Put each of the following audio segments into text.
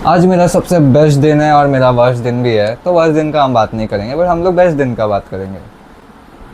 आज मेरा सबसे बेस्ट दिन है और मेरा वर्स्ट दिन भी है, तो वर्स्ट दिन का हम बात नहीं करेंगे, बट हम लोग बेस्ट दिन का बात करेंगे।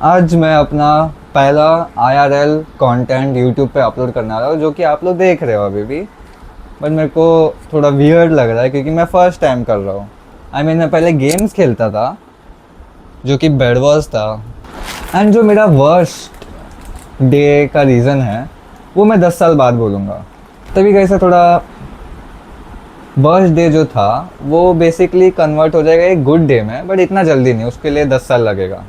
आज मैं अपना पहला IRL कंटेंट यूट्यूब पे अपलोड करने वाला हूँ, जो कि आप लोग देख रहे हो अभी भी। बट मेरे को थोड़ा वियर्ड लग रहा है क्योंकि मैं फर्स्ट टाइम कर रहा हूँ। मैं पहले गेम्स खेलता था जो कि बेड वॉर्स था। एंड जो मेरा वर्स्ट डे का रीज़न है वो मैं 10 साल बाद बोलूँगा। तभी कैसे थोड़ा वर्स्ट डे जो था वो बेसिकली कन्वर्ट हो जाएगा एक गुड डे में, बट इतना जल्दी नहीं, उसके लिए 10 साल लगेगा।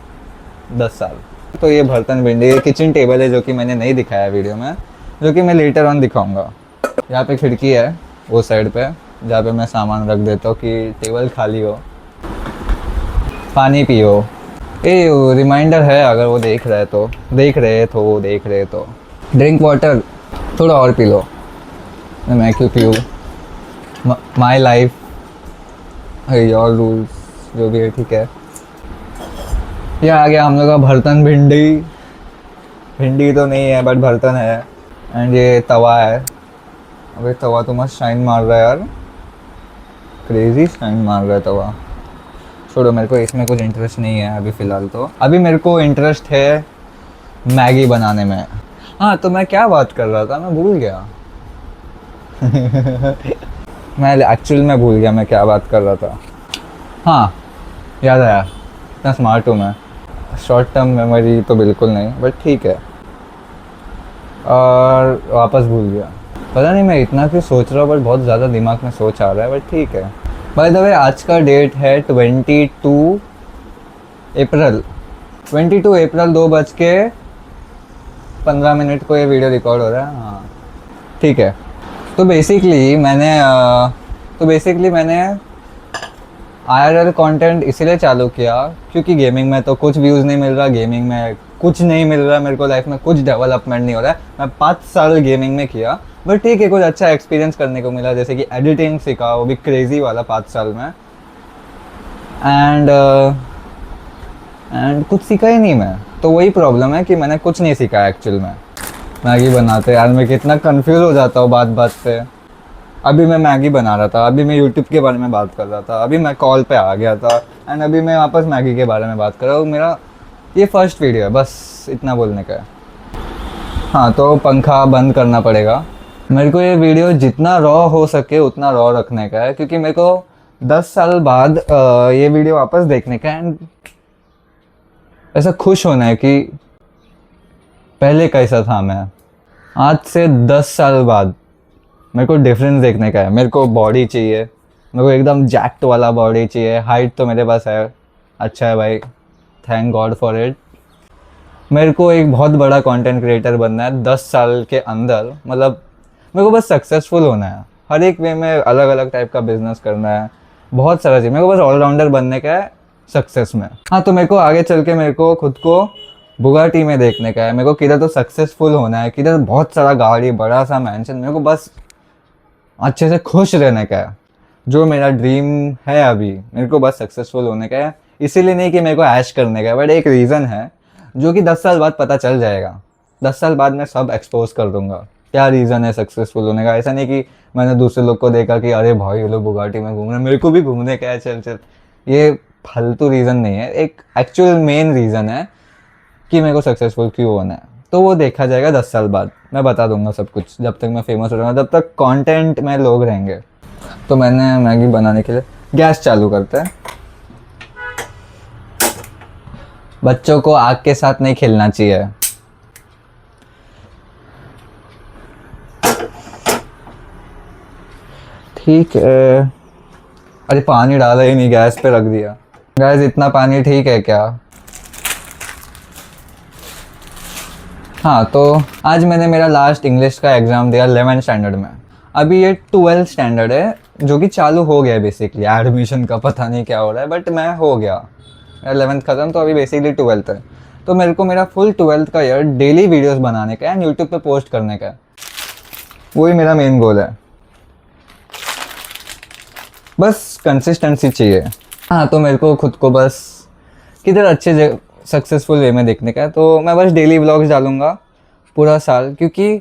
10 साल। तो ये बर्तन भिंडी किचन टेबल है जो कि मैंने नहीं दिखाया वीडियो में, जो कि मैं लेटर ऑन दिखाऊंगा। यहाँ पे खिड़की है वो साइड पे, जहाँ पे मैं सामान रख देता हूँ कि टेबल खाली हो। पानी पियो, ये रिमाइंडर है अगर वो देख रहे तो ड्रिंक वाटर थोड़ा और पी लो। मैं क्यों पीऊँ, माई लाइफ योर रूल्स, जो भी है ठीक है। ये आ गया हम लोग का बर्तन भिंडी। भिंडी तो नहीं है बट बर्तन है। एंड ये तवा है। अबे तवा तो मस्त शाइन मार रहा है यार, क्रेजी शाइन मार रहा है तवा। छोड़ो, मेरे को इसमें कुछ इंटरेस्ट नहीं है अभी फ़िलहाल। तो अभी मेरे को इंटरेस्ट है मैगी बनाने में। हाँ, तो मैं क्या बात कर रहा था, मैं भूल गया। मैं एक्चुअल में भूल गया मैं क्या बात कर रहा था। हाँ, याद आया। इतना स्मार्ट हूँ मैं। शॉर्ट टर्म मेमोरी तो बिल्कुल नहीं, बट ठीक है। और वापस भूल गया। पता नहीं मैं इतना क्यों सोच रहा हूँ, बट बहुत ज़्यादा दिमाग में सोच आ रहा है, बट ठीक है। बाय द वे, आज का डेट है 22 अप्रैल। 22 अप्रैल 2:15 को ये वीडियो रिकॉर्ड हो रहा है। हाँ ठीक है। तो बेसिकली मैंने IRL कंटेंट इसीलिए चालू किया क्योंकि गेमिंग में तो कुछ व्यूज़ नहीं मिल रहा, गेमिंग में कुछ नहीं मिल रहा, मेरे को लाइफ में कुछ डेवलपमेंट नहीं हो रहा है। मैं 5 साल गेमिंग में किया, बट ठीक है, कुछ अच्छा एक्सपीरियंस करने को मिला, जैसे कि एडिटिंग सीखा, वो भी क्रेजी वाला 5 साल में। एंड कुछ सीखा ही नहीं मैं। तो वही प्रॉब्लम है कि मैंने कुछ नहीं सीखा एक्चुअल में। मैगी बनाते यार मैं कितना कंफ्यूज हो जाता हूँ बात बात पे। अभी मैं मैगी बना रहा था, अभी मैं यूट्यूब के बारे में बात कर रहा था, अभी मैं कॉल पे आ गया था, एंड अभी मैं वापस मैगी के बारे में बात कर रहा हूँ। मेरा ये फर्स्ट वीडियो है, बस इतना बोलने का है। हाँ, तो पंखा बंद करना पड़ेगा। मेरे को ये वीडियो जितना रॉ हो सके उतना रॉ रखने का है, क्योंकि मेरे को 10 साल बाद ये वीडियो वापस देखने का है, एंड ऐसा खुश होना है कि पहले कैसा था मैं। आज से 10 साल बाद मेरे को डिफरेंस देखने का है। मेरे को बॉडी चाहिए, मेरे को एकदम जैक्ट वाला बॉडी चाहिए। हाइट तो मेरे पास है, अच्छा है भाई, थैंक गॉड फॉर इट। मेरे को एक बहुत बड़ा कंटेंट क्रिएटर बनना है 10 साल के अंदर। मतलब मेरे को बस सक्सेसफुल होना है, हर एक वे में अलग अलग टाइप का बिजनेस करना है, बहुत सारा चीज़। मेरे को बस ऑलराउंडर बनने का है सक्सेस में। हाँ, तो मेरे को आगे चल के मेरे को खुद को बुगाटी में देखने का है। मेरे को किधर तो सक्सेसफुल होना है, किधर बहुत सारा गाड़ी, बड़ा सा मैंशन। मेरे को बस अच्छे से खुश रहने का है, जो मेरा ड्रीम है। अभी मेरे को बस सक्सेसफुल होने का है, इसीलिए नहीं कि मेरे को ऐश करने का है, बट एक रीज़न है जो कि 10 साल बाद पता चल जाएगा। 10 साल बाद मैं सब एक्सपोज कर दूंगा क्या रीज़न है सक्सेसफुल होने का। ऐसा नहीं कि मैंने दूसरे लोग को देखा कि अरे भाई ये लोग बुगाटी में घूम रहे हैं, मेरे को भी घूमने का है, चल चल। ये फालतू रीज़न नहीं है, एक एक्चुअल मेन रीज़न है कि मेरे को सक्सेसफुल क्यों होना है। तो वो देखा जाएगा 10 साल बाद, मैं बता दूंगा सब कुछ। जब तक मैं फेमस हो जाऊंगा तब तक कंटेंट में लोग रहेंगे। तो मैंने मैगी बनाने के लिए गैस चालू करते हैं। बच्चों को आग के साथ नहीं खेलना चाहिए। ठीक है। अरे पानी डाला ही नहीं, गैस पे रख दिया। गैस इतना पानी ठीक है क्या? हाँ, तो आज मैंने मेरा लास्ट इंग्लिश का एग्ज़ाम दिया 11th स्टैंडर्ड में। अभी ये 12th स्टैंडर्ड है जो कि चालू हो गया है। बेसिकली एडमिशन का पता नहीं क्या हो रहा है, बट मैं हो गया। मेरा 11th ख़त्म, तो अभी बेसिकली 12th है। तो मेरे को मेरा फुल 12th का ईयर डेली वीडियोस बनाने का है एंड यूट्यूब पे पोस्ट करने का है। वही मेरा मेन गोल है, बस कंसिस्टेंसी चाहिए। हाँ, तो मेरे को खुद को बस किधर अच्छे सक्सेसफुल वे में देखने का है। तो मैं बस डेली व्लॉग्स डालूँगा पूरा साल, क्योंकि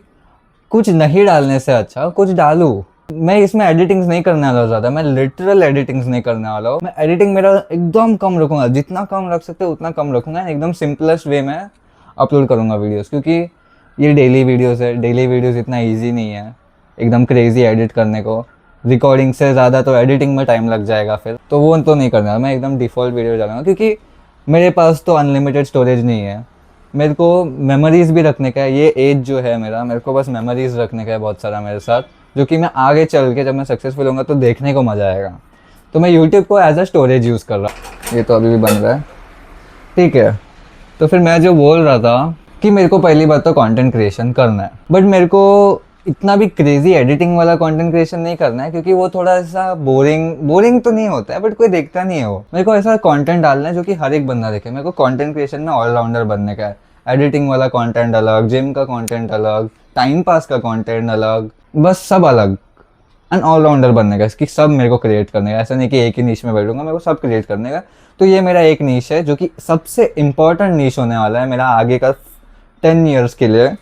कुछ नहीं डालने से अच्छा कुछ डालूँ, मैं इसमें एडिटिंग्स नहीं करने वाला ज़्यादा, मैं लिटरल एडिटिंग्स नहीं करने वाला हूँ। मैं एडिटिंग मेरा एकदम कम रखूँगा, जितना कम रख सकते उतना कम रखूँगा, एकदम सिंपलेस्ट वे में अपलोड करूँगा वीडियोस, क्योंकि ये डेली वीडियोस है। डेली वीडियोस इतना ईजी नहीं है एकदम क्रेजी एडिट करने को। रिकॉर्डिंग से ज़्यादा तो एडिटिंग में टाइम लग जाएगा फिर, तो वो तो नहीं करना। मैं एकदम डिफ़ॉल्ट वीडियो डालूंगा, क्योंकि मेरे पास तो अनलिमिटेड स्टोरेज नहीं है। मेरे को मेमोरीज भी रखने का है। ये एज जो है मेरे को बस मेमोरीज रखने का है बहुत सारा मेरे साथ, जो कि मैं आगे चल के जब मैं सक्सेसफुल होऊंगा तो देखने को मज़ा आएगा। तो मैं यूट्यूब को एज अ स्टोरेज यूज़ कर रहा। ये तो अभी भी बन रहा है, ठीक है। तो फिर मैं जो बोल रहा था कि मेरे को पहली बात तो कंटेंट क्रिएशन करना है, बट मेरे को इतना भी क्रेजी एडिटिंग वाला कंटेंट क्रिएशन नहीं करना है, क्योंकि वो थोड़ा सा बोरिंग तो नहीं होता है, बट कोई देखता नहीं है वो। मेरे को ऐसा कंटेंट डालना है जो कि हर एक बंदा देखे। मेरे को कंटेंट क्रिएशन में ऑलराउंडर बनने का है। एडिटिंग वाला कंटेंट अलग, जिम का कंटेंट अलग, टाइम पास का कंटेंट अलग, बस सब अलग। एंड ऑलराउंडर बनने का, इसकी सब मेरे को क्रिएट करने का। ऐसा नहीं कि एक ही नीश में बैठूंगा, मेरे को सब क्रिएट करने का। तो ये मेरा एक नीश है जो कि सबसे इम्पोर्टेंट नीश होने वाला है मेरा आगे का 10 ईयर्स के लिए।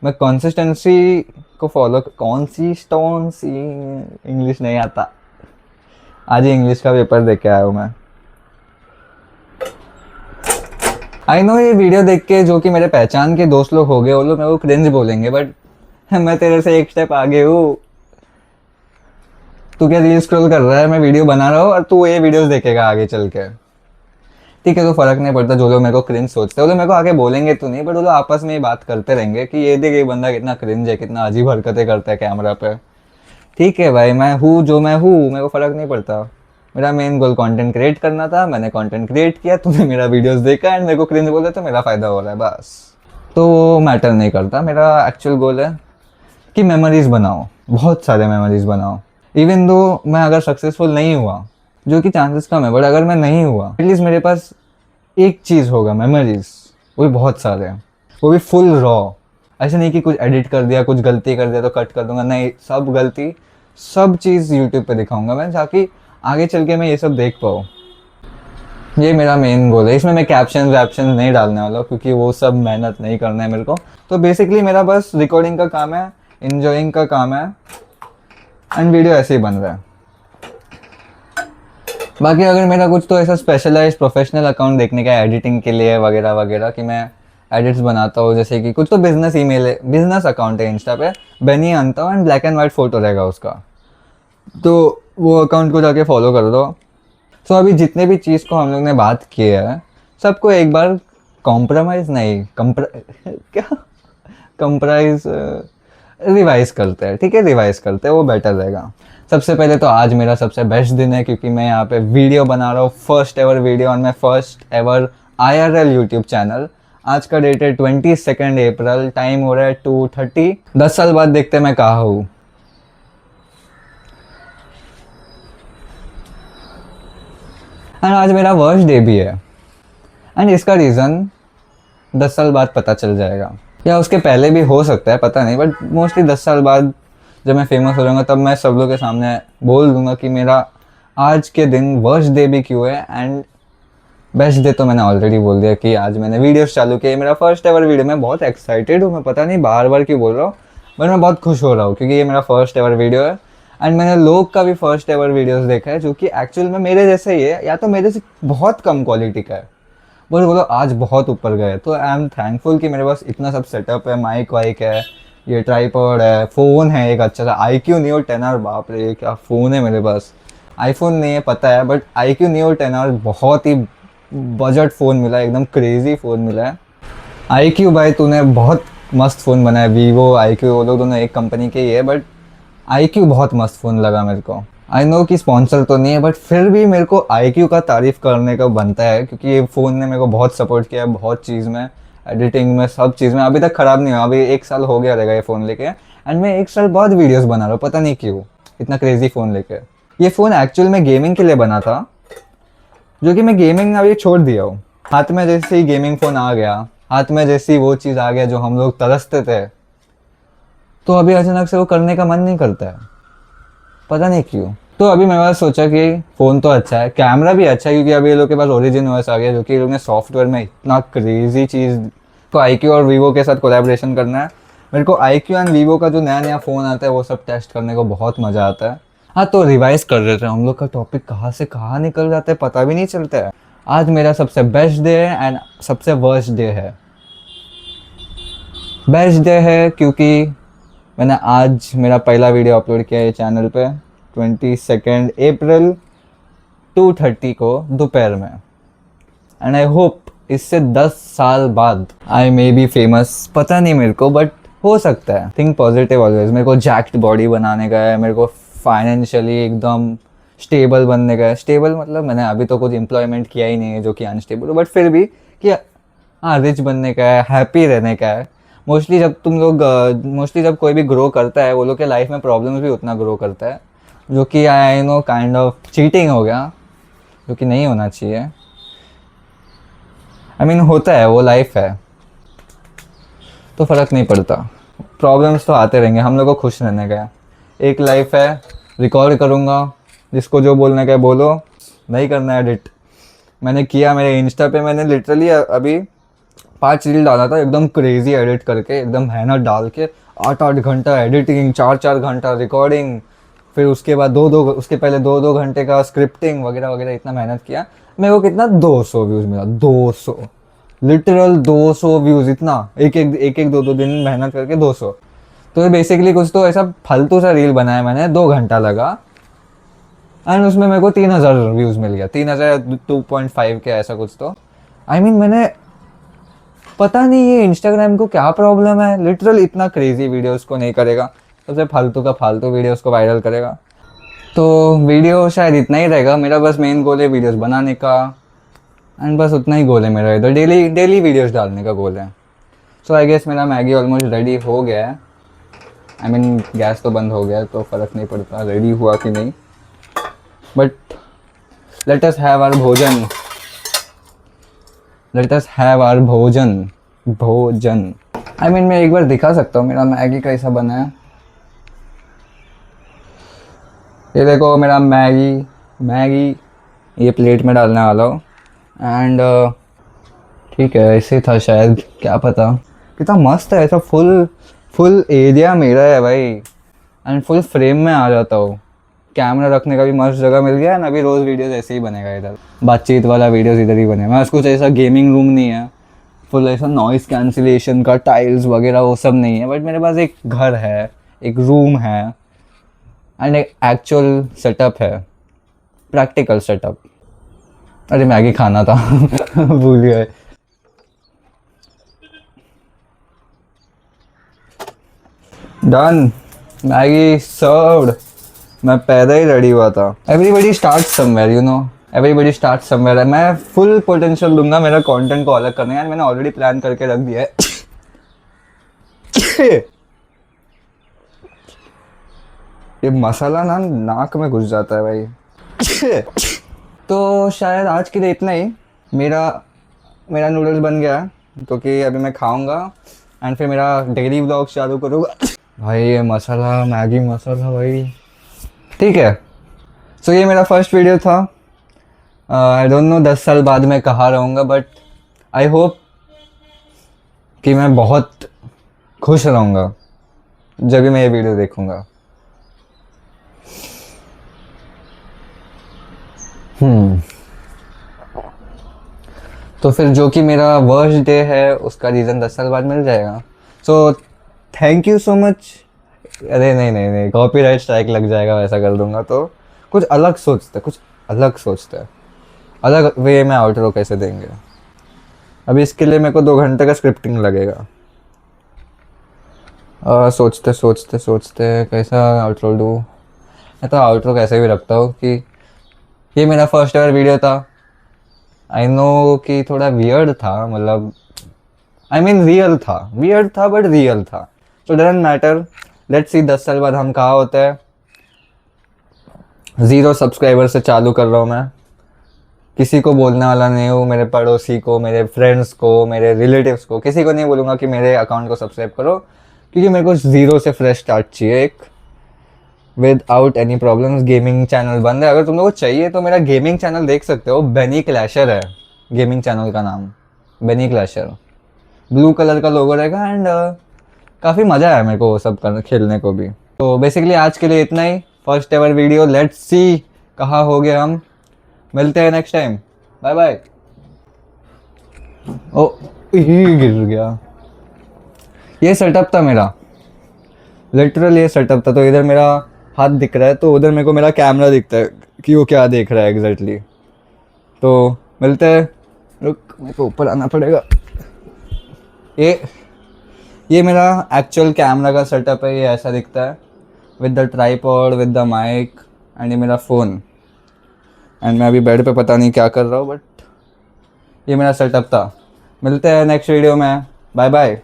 मैं कंसिस्टेंसी को फॉलो, इंग्लिश नहीं आता, आज ही इंग्लिश का पेपर देख के आया हूँ मैं। आई नो ये वीडियो देख के जो कि मेरे पहचान के दोस्त लोग हो गए, वो लोग मेरे को क्रिंज बोलेंगे, बट मैं तेरे से एक स्टेप आगे हूँ। तू क्या रील स्क्रॉल कर रहा है, मैं वीडियो बना रहा हूँ और तू ये वीडियोस देखेगा आगे चल के, ठीक है। तो फर्क नहीं पड़ता जो लोग मेरे को क्रिंज सोचते हैं, वो लोग मेरे को आगे बोलेंगे तो नहीं, बट वो लोग आपस में ही बात करते रहेंगे कि ये देख ये बंदा कितना क्रिंज है, कितना अजीब हरकतें करता है कैमरा पे। ठीक है भाई, मैं हूँ जो मैं हूँ, मेरे को फ़र्क नहीं पड़ता। मेरा मेन गोल कंटेंट क्रिएट करना था, मैंने कंटेंट क्रिएट किया, तूने मेरा वीडियोस देखा एंड मेरे को क्रिंज बोला तो मेरा फ़ायदा हो रहा है बस। तो वो मैटर नहीं करता। मेरा एक्चुअल गोल है कि मेमोरीज़ बनाओ, बहुत सारे मेमोरीज़ बनाओ। इवन दो मैं अगर सक्सेसफुल नहीं हुआ, जो कि चांसेस कम है, बट अगर मैं नहीं हुआ, एटलीस्ट मेरे पास एक चीज़ होगा, मेमोरीज़। वो भी बहुत सारे हैं, वो भी फुल रॉ। ऐसे नहीं कि कुछ एडिट कर दिया, कुछ गलती कर दिया तो कट कर दूंगा, नहीं, सब गलती, सब चीज़ यूट्यूब पे दिखाऊंगा मैं, ताकि आगे चल के मैं ये सब देख पाऊँ। ये मेरा मेन गोल है। इसमें मैं कैप्शन वैप्शन नहीं डालने वाला हूँ, क्योंकि वो सब मेहनत नहीं करना है मेरे को। तो बेसिकली मेरा बस रिकॉर्डिंग का काम है, इंजॉइंग का काम है, एंड वीडियो ऐसे ही बन रहा है। बाकी अगर मेरा कुछ तो ऐसा स्पेशलाइज्ड प्रोफेशनल अकाउंट देखने का एडिटिंग के लिए वगैरह वगैरह, कि मैं एडिट्स बनाता हूँ, जैसे कि कुछ तो बिजनेस ईमेल है, बिजनेस अकाउंट है इंस्टा पे, बेनी आनता हूँ, and black and white photo रहेगा उसका, तो वो अकाउंट को जाके फॉलो कर दो। सो अभी जितने भी चीज़ को हम लोग ने बात की है, सबको एक बार कॉम्प्रोमाइज़ नहीं, क्या कंप्राइज रिवाइज करते हैं, ठीक है, रिवाइज करते हैं, वो बेटर रहेगा। सबसे पहले तो आज मेरा सबसे बेस्ट दिन है, क्योंकि मैं यहाँ पे वीडियो बना रहा हूँ, first ever video on my first ever IRL YouTube channel. आज का डेट है 22 अप्रैल, टाइम हो रहा है 2:30। 10 साल बाद देखते हैं मैं कहाँ हूँ। एंड आज मेरा वर्स्ट डे भी है, एंड इसका रीज़न 10 साल बाद पता चल जाएगा, या उसके पहले भी हो सकता है, पता नहीं, बट मोस्टली 10 साल बाद जब मैं फेमस हो जाऊंगा, तब मैं सब लोग के सामने बोल दूंगा कि मेरा आज के दिन वर्स्ट डे भी क्यों है। एंड बेस्ट डे तो मैंने ऑलरेडी बोल दिया कि आज मैंने वीडियोस चालू किए, मेरा फर्स्ट एवर वीडियो। मैं बहुत एक्साइटेड हूँ, मैं पता नहीं बार बार क्यों बोल रहा हूँ, बट मैं बहुत खुश हो रहा हूँ, क्योंकि ये मेरा फर्स्ट एवर वीडियो है। एंड मैंने लोग का भी फर्स्ट एवर वीडियोस देखा है, जो कि एक्चुअल में मेरे जैसे ही है, या तो मेरे से बहुत कम क्वालिटी का है, बोलो आज बहुत ऊपर गए। तो आई एम थैंकफुल कि मेरे पास इतना सब सेटअप है, माइक वाइक है, ये ट्राईपॉड है, फ़ोन है एक अच्छा सा iQOO Neo 10R, बाप रे क्या फ़ोन है मेरे पास। आईफोन नहीं है पता है, बट iQOO Neo 10R बहुत ही बजट फ़ोन मिला है, एकदम क्रेज़ी फ़ोन मिला है। iQOO भाई तूने बहुत मस्त फ़ोन बनाया, वीवो iQOO वो लोग दोनों एक कंपनी के ही है, बट iQOO बहुत मस्त फ़ोन लगा मेरे को। आई नो कि स्पॉन्सर तो नहीं है, बट फिर भी मेरे को iQOO का तारीफ़ करने का बनता है, क्योंकि ये फ़ोन ने मेरे को बहुत सपोर्ट किया है, बहुत चीज़ में, एडिटिंग में, सब चीज़ में। अभी तक ख़राब नहीं हुआ, अभी 1 साल हो गया रहेगा ये फ़ोन लेके, एंड मैं 1 साल बाद वीडियोस बना रहा हूँ, पता नहीं क्यों, इतना क्रेजी फ़ोन लेके। ये फ़ोन एक्चुअल में गेमिंग के लिए बना था, जो कि मैं गेमिंग अभी छोड़ दिया हूँ। हाथ में जैसे ही गेमिंग फ़ोन आ गया, हाथ में जैसी वो चीज़ आ गया जो हम लोग तरसते थे, तो अभी अचानक से वो करने का मन नहीं करता है, पता नहीं क्यों। तो अभी मैंने सोचा कि फ़ोन तो अच्छा है, कैमरा भी अच्छा है, क्योंकि अभी ये लोग के पास ओरिजिन OS आ गया, जो कि ये लोग ने सॉफ्टवेयर में इतना क्रेजी चीज़। तो iQOO और वीवो के साथ कोलैबोरेशन करना है, मेरे को iQOO एंड वीवो का जो नया नया फ़ोन आता है वो सब टेस्ट करने को बहुत मज़ा आता है। हाँ, तो रिवाइज कर रहे थे हम लोग का टॉपिक कहाँ से कहाँ निकल जाता है पता भी नहीं चलता है। आज मेरा सबसे बेस्ट डे है एंड सबसे वर्स्ट डे है। बेस्ट डे है क्योंकि मैंने आज मेरा पहला वीडियो अपलोड किया है चैनल पे 22 अप्रैल 2:30 को दोपहर में। एंड आई होप इससे 10 साल बाद आई मे बी फेमस, पता नहीं मेरे को, बट हो सकता है। Think positive always. मेरे को जैक्ट बॉडी बनाने का है, मेरे को फाइनेंशियली एकदम स्टेबल बनने का है। स्टेबल मतलब मैंने अभी तो कुछ एम्प्लॉयमेंट किया ही नहीं है जो कि अनस्टेबल हो, बट फिर भी कि हाँ रिच बनने का है, हैप्पी रहने का है। मोस्टली जब कोई भी ग्रो करता है वो लोग के लाइफ में प्रॉब्लम्स भी उतना ग्रो करता है, जो कि I know kind of cheating हो गया, जो कि नहीं होना चाहिए। आई मीन होता है, वो लाइफ है तो फ़र्क नहीं पड़ता। प्रॉब्लम्स तो आते रहेंगे, हम लोग को खुश रहने का है। एक लाइफ है, रिकॉर्ड करूँगा, जिसको जो बोलने का है बोलो, नहीं करना है एडिट। मैंने किया मेरे इंस्टा पे, मैंने लिटरली अभी 5 रील डाला था एकदम क्रेजी एडिट करके, एकदम मेहनत डाल के 8-8 घंटा एडिटिंग, 4-4 घंटा रिकॉर्डिंग, फिर उसके बाद उसके पहले 2-2 घंटे का स्क्रिप्टिंग वगैरह वगैरह। इतना मेहनत किया, मेरे को कितना 200 व्यूज़ मिला। 200 लिटरल 200 व्यूज़, इतना एक 2-2 दिन मेहनत करके 200। तो ये बेसिकली कुछ तो ऐसा फालतू सा रील बनाया मैंने, 2 घंटा लगा एंड उसमें मेरे को 3000 व्यूज़ मिल गया। 3000 2.5 के ऐसा कुछ तो। आई मीन मैंने पता नहीं ये इंस्टाग्राम को क्या प्रॉब्लम है, लिटरल इतना क्रेजी वीडियोस को नहीं करेगा, सबसे फालतू का फालतू वीडियोस को वायरल करेगा। तो वीडियो शायद इतना ही रहेगा मेरा, बस मेन गोल है वीडियोस बनाने का एंड बस उतना ही गोल है मेरा। इधर डेली वीडियोस डालने का गोल है। सो आई गेस मेरा मैगी ऑलमोस्ट रेडी हो गया है। आई मीन गैस तो बंद हो गया है तो फ़र्क नहीं पड़ता रेडी हुआ कि नहीं, but let us have our भोजन। लेट अस हैव आवर भोजन। आई मीन मैं एक बार दिखा सकता हूँ मेरा मैगी कैसा बना है। ये देखो मेरा मैगी ये प्लेट में डालने वाला हूँ एंड ठीक है, ऐसे था शायद, क्या पता। कितना मस्त है, ऐसा फुल एरिया मेरा है भाई एंड फुल फ्रेम में आ जाता हूँ। कैमरा रखने का भी मस्त जगह मिल गया है। अभी रोज़ वीडियोस ऐसे ही बनेगा, इधर बातचीत वाला वीडियोस इधर ही बनेगा। बस कुछ ऐसा गेमिंग रूम नहीं है, फुल ऐसा नॉइस कैंसिलेशन का टाइल्स वगैरह वो सब नहीं है, बट मेरे पास एक घर है, एक रूम है एंड एक एक्चुअल सेटअप है, प्रैक्टिकल सेटअप। अरे मैगी खाना था भूल गए। Done, Maggi served. मैं पैदा ही रेडी हुआ था। Everybody start somewhere, you know, everybody start somewhere. मैं फुल पोटेंशियल दूंगा मेरा कंटेंट को अलग करने का, मैंने ऑलरेडी प्लान करके रख दिया है। ये मसाला ना नाक में घुस जाता है भाई। तो शायद आज के लिए इतना ही। मेरा नूडल्स बन गया है तो कि अभी मैं खाऊंगा एंड फिर मेरा डेली व्लॉग चालू करूँगा। भाई ये मसाला, मैगी मसाला भाई, ठीक है। सो ये मेरा फर्स्ट वीडियो था। आई डोंट नो 10 साल बाद मैं कहाँ रहूँगा, बट आई होप कि मैं बहुत खुश रहूँगा जब भी मैं ये वीडियो देखूँगा। तो फिर जो कि मेरा वर्स्ट डे है उसका रीज़न 10 साल बाद मिल जाएगा। So thank you so much. अरे नहीं, कॉपीराइट स्ट्राइक लग जाएगा वैसा कर दूंगा तो। कुछ अलग सोचते हैं, अलग वे में आउटरो कैसे देंगे। अभी इसके लिए मेरे को 2 घंटे का स्क्रिप्टिंग लगेगा। सोचते कैसा आउटरो दूँ। मैं तो आउटरो कैसे भी रखता हूँ कि ये मेरा फर्स्ट एवर वीडियो था। आई नो कि थोड़ा वियर्ड था, मतलब आई मीन रियल था, वियर्ड था बट रियल था। सो डजंट मैटर, लेट्स सी 10 साल बाद हम कहाँ होते हैं। 0 सब्सक्राइबर से चालू कर रहा हूँ मैं, किसी को बोलने वाला नहीं हूँ। मेरे पड़ोसी को, मेरे फ्रेंड्स को, मेरे रिलेटिव्स को, किसी को नहीं बोलूँगा कि मेरे अकाउंट को सब्सक्राइब करो, क्योंकि मेरे को 0 से फ्रेश स्टार्ट चाहिए, एक without any problems. Gaming channel बंद है, अगर तुम लोगों को चाहिए तो मेरा गेमिंग चैनल देख सकते हो। बेनी क्लैशर है गेमिंग चैनल का नाम, बेनी क्लैशर। ब्लू कलर का लोगो रहेगा एंड काफ़ी मज़ा आया मेरे को वो सब कर खेलने को भी। तो बेसिकली आज के लिए इतना ही, first ever video, let's see कहाँ हो गए हम। मिलते हैं नेक्स्ट टाइम, बाय बाय। ओ ही गिर गया। ये सेटअप था मेरा, लिटरल ये सेटअप था। तो इधर मेरा हाथ दिख रहा है, तो उधर मेरे को मेरा कैमरा दिखता है कि वो क्या देख रहा है एग्जैक्टली। तो मिलते हैं, रुक मेरे को ऊपर आना पड़ेगा। ये मेरा एक्चुअल कैमरा का सेटअप है, ये ऐसा दिखता है with the tripod, with the mike and ये मेरा फ़ोन। एंड मैं अभी बेड पे पता नहीं क्या कर रहा हूँ, बट ये मेरा सेटअप था। मिलते हैं नेक्स्ट वीडियो में, बाय बाय।